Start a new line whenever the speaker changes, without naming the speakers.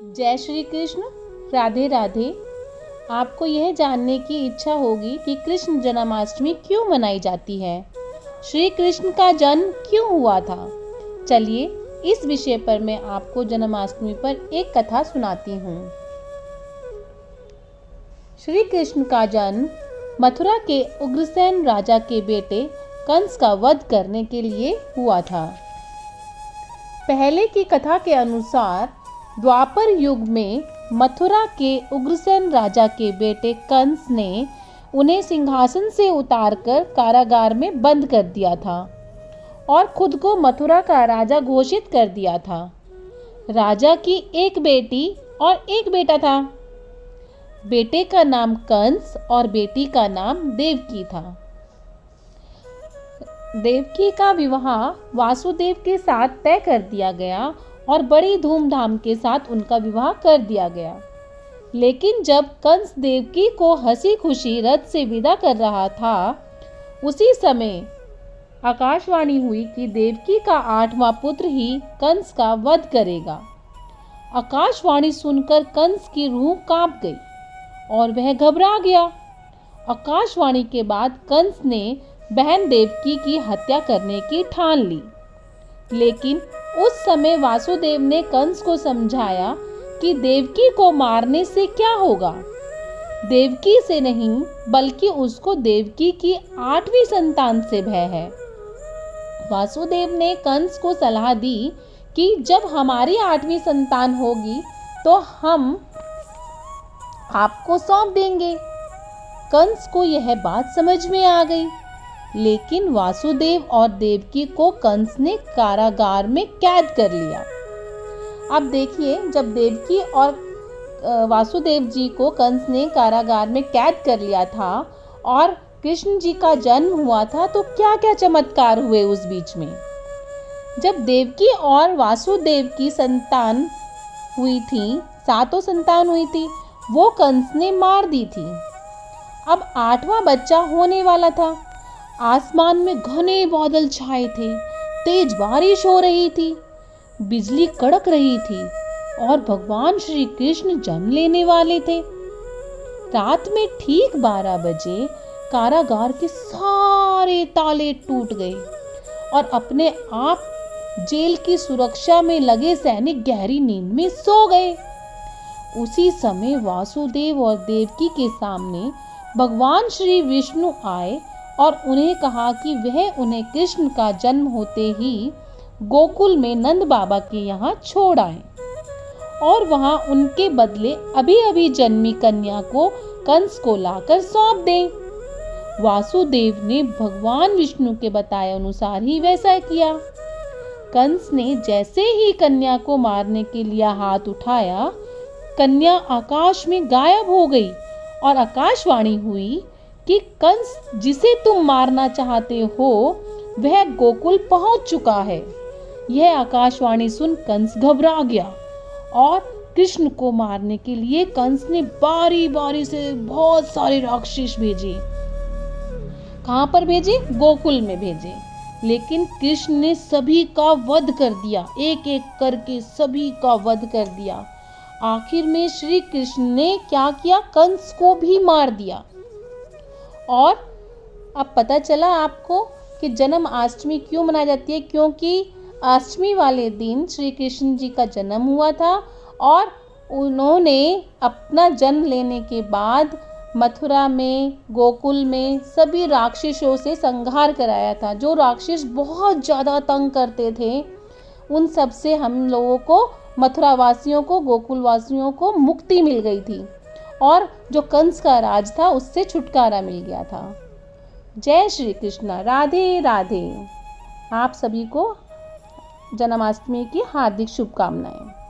जय श्री कृष्ण। राधे राधे। आपको यह जानने की इच्छा होगी कि कृष्ण जन्माष्टमी क्यों मनाई जाती है, श्री कृष्ण का जन्म क्यों हुआ था। चलिए इस विषय पर मैं आपको जन्माष्टमी पर एक कथा सुनाती हूँ। श्री कृष्ण का जन्म मथुरा के उग्रसेन राजा के बेटे कंस का वध करने के लिए हुआ था। पहले की कथा के अनुसार द्वापर युग में मथुरा के उग्रसेन राजा के बेटे कंस ने उन्हें सिंहासन से उतारकर कारागार में बंद कर दिया था और खुद को मथुरा का राजा घोषित कर दिया था। राजा की एक बेटी और एक बेटा था। बेटे का नाम कंस और बेटी का नाम देवकी था। देवकी का विवाह वासुदेव के साथ तय कर दिया गया और बड़ी धूमधाम के साथ उनका विवाह कर दिया गया। लेकिन जब कंस देवकी को हंसी खुशी रथ से विदा कर रहा था, उसी समय आकाशवाणी हुई कि देवकी का 8वां पुत्र ही कंस का वध करेगा। आकाशवाणी सुनकर कंस की रूह कांप गई और वह घबरा गया। आकाशवाणी के बाद कंस ने बहन देवकी की हत्या करने की ठान ली। लेकिन उस समय वासुदेव ने कंस को समझाया कि देवकी को मारने से क्या होगा। देवकी से नहीं बल्कि उसको देवकी की 8वीं संतान से भय है। वासुदेव ने कंस को सलाह दी कि जब हमारी 8वीं संतान होगी तो हम आपको सौंप देंगे। कंस को यह बात समझ में आ गई, लेकिन वासुदेव और देवकी को कंस ने कारागार में कैद कर लिया। अब देखिए, जब देवकी और वासुदेव जी को कंस ने कारागार में कैद कर लिया था और कृष्ण जी का जन्म हुआ था, तो क्या क्या चमत्कार हुए उस बीच में। जब देवकी और वासुदेव की संतान हुई थी, 7 संतान हुई थी, वो कंस ने मार दी थी। अब 8वां बच्चा होने वाला था। आसमान में घने बादल छाए थे, तेज बारिश हो रही थी, बिजली कड़क रही थी और भगवान श्री कृष्ण जन्म लेने वाले थे। रात में ठीक 12 बजे कारागार के सारे ताले टूट गए और अपने आप जेल की सुरक्षा में लगे सैनिक गहरी नींद में सो गए। उसी समय वासुदेव और देवकी के सामने भगवान श्री विष्णु आए और उन्हें कहा कि वह उन्हें कृष्ण का जन्म होते ही गोकुल में नंद बाबा के यहाँ छोड़ आए और वहाँ उनके बदले अभी अभी जन्मी कन्या को कंस को लाकर सौंप दें। वासुदेव ने भगवान विष्णु के बताए अनुसार ही वैसा किया। कंस ने जैसे ही कन्या को मारने के लिए हाथ उठाया, कन्या आकाश में गायब हो गई और आकाशवाणी हुई कि कंस जिसे तुम मारना चाहते हो वह गोकुल पहुंच चुका है। यह आकाशवाणी सुन कंस घबरा गया और कृष्ण को मारने के लिए कंस ने बारी बारी से बहुत सारे राक्षस भेजे। कहां पर भेजे? गोकुल में भेजे। लेकिन कृष्ण ने सभी का वध कर दिया, एक एक करके सभी का वध कर दिया। आखिर में श्री कृष्ण ने क्या किया? कंस को भी मार दिया। और अब पता चला आपको कि जन्माष्टमी क्यों मनाई जाती है, क्योंकि अष्टमी वाले दिन श्री कृष्ण जी का जन्म हुआ था और उन्होंने अपना जन्म लेने के बाद मथुरा में, गोकुल में सभी राक्षसों से संहार कराया था। जो राक्षस बहुत ज़्यादा तंग करते थे, उन सब से हम लोगों को, मथुरा वासियों को, गोकुल वासियों को मुक्ति मिल गई थी और जो कंस का राज था उससे छुटकारा मिल गया था। जय श्री कृष्ण। राधे राधे। आप सभी को जन्माष्टमी की हार्दिक शुभकामनाएं।